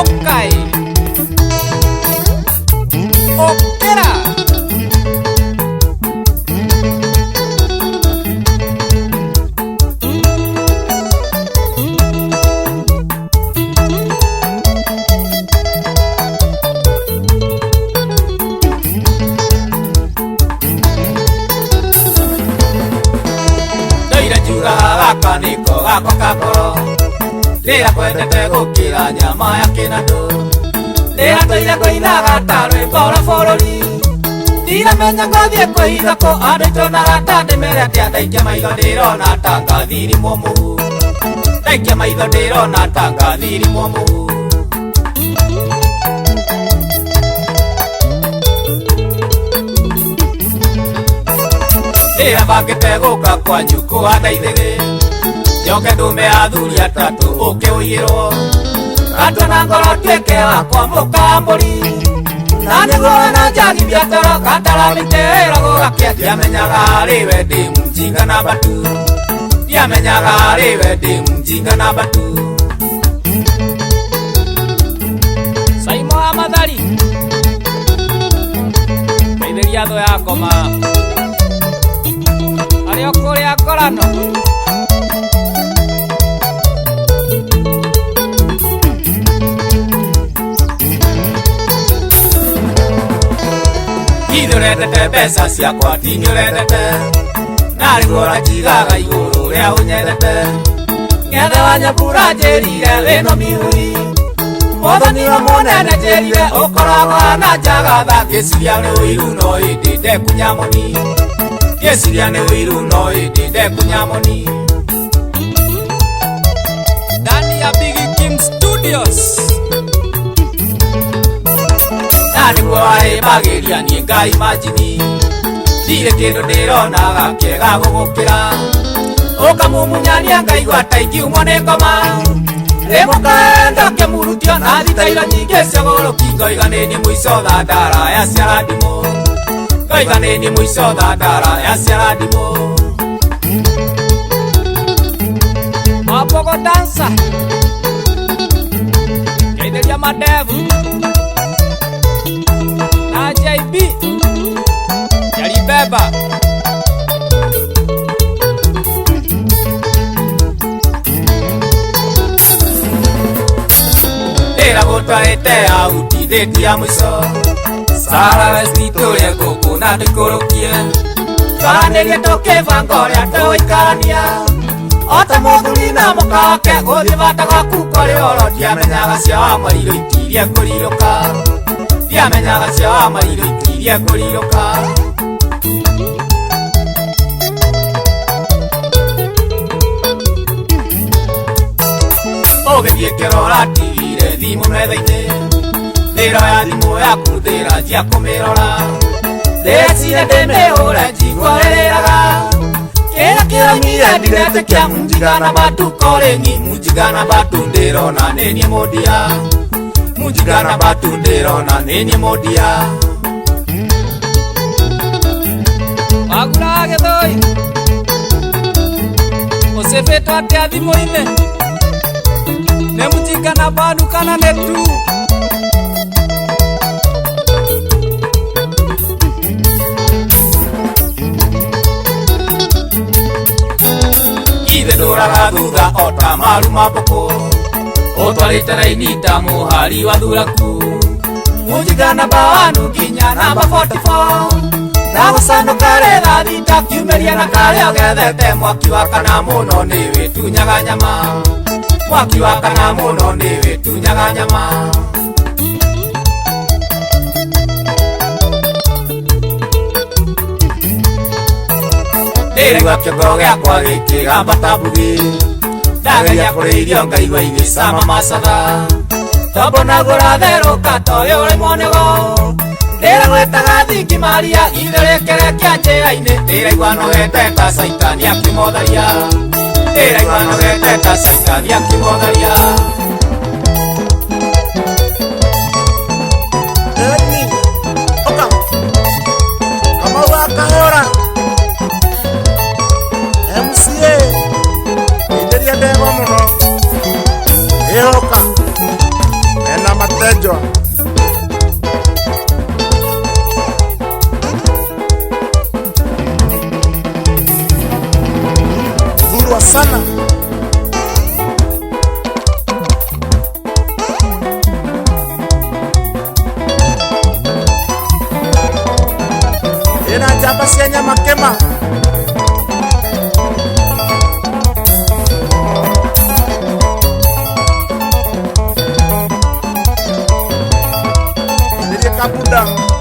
Okay. Okera. Kaniko gako kakoro Lira kwendete gukira nyama ya kinandu Lira tuire kuinaga ta rwimbo rwa bururi Ndiramenya ngothie kuhitha ku andu itonaga ta ndimere atia ndaikia maitho ndirona ta ngathirimwo muhu Ndaikia maitho ndirona ta ngathirimwo muhu Lira bangite guka kwanyu kuhandaithigi Nyoke ndume athuri atatu uke uigirwo Gato na ngoro tuike wakwa mukamburi Na niguo na njagithia toro gatara mitero gugakia Ndiamenyaga riwe ndi mjinga na batu Ndiamenyaga riwe ndi mjinga na batu Saimo wa mathari Kaithiria thu ya ngoma Ari okuria ngorano Urendete mbeca ciakwa tinĩ ũrendete narĩguo njigaga igũrũ rĩa ũnyendete Ng'ethe wa Nyambura njĩrire wĩno mihuri Mwathani wa mũnene njĩrire ũkoragwo na njagatha Ngĩciria nĩ ũiru no hĩndĩ ndekunyamoni Ngĩciria nĩ ũiru no hĩndĩ ndekunyamoni Ndani ya Big King Studios Nĩguo arĩmbagĩria niĩ ngaimagini Ndirĩ kĩndũ ndĩronaga kĩega gũgũkĩra Ũkamumunyania ngaigua ta ingiumwo nĩ ngoma Rĩmũkaenda kĩmurutio na thitairo nyingĩ cia gũrũki Ngoiga nĩ niĩ mũico thandara ya ciara ndimũ Ngoiga nĩ niĩ mũico thandara ya ciara ndimũ Mapogo dancer Kaithiria madevu na JB Yaribeba Ndĩra gũtwarĩte auti thĩti ya mũico Sara Westi tũrĩe ngũkũ na tũikũrũkie Twaranĩrie tũkĩbanga ũrĩa tũgũikarania Ota mũthuri na mũka wake gũthiĩ bata gwaku kũrĩ oro Ndiamenyaga cia wa Marirũ itirie kũrirũka Ndiamenyaga cia wa Marirũ itirie kũrirũka Ũgĩthiĩ kĩrora tigire thimũ metha-inĩ Ndĩroya thimũ yaku ndĩra njia kũmĩrora Ndĩrecire ndĩmĩhũre njigua rĩrĩraga Kĩrĩa kĩraumire ndiretĩkia Munjigana batu korengi Munjigana batu ndĩrona nĩ niĩ mũndia Munjigana batu ndĩrona nĩ niĩ mũndia Wagura gĩthũi Ũcĩbĩtwo atĩa thimũ-inĩ Nĩ Munjigana batu kana nĩ tu Ithe ndũraga thutha ota maru ma mbũkũ Ũtwarĩte raini ta mũhari wa thuraku Munjigana bawanu nginya namba 44 Ndagũcanũka retha thita kiumĩria na karĩa ũgethete Mwaki wa kana mũno nĩ wĩtunyaga nyama Mwaki wa kana mũno nĩ wĩtunyaga nyama Ndĩraigua kĩongo gĩakwa gĩkĩgamba mbugi Ndageria kũrĩa irio ngaigua igĩcama macatha Tombo naguo ũratherũka toyũ ũrĩmwo nĩgo Ndĩragwĩtaga thingi Maria ithe rĩkĩrekia njĩra-inĩ Ndĩraigua nogete ta caitani akĩmotharia Ndĩraigua nogete ta caitani akĩmotharia Oka Kamau wa Kahora MCA Inderia ndego mũno Ĩhoka Ena Tejwa. Uhuru wa sana. Ina jamba sianya makema. Kapudang.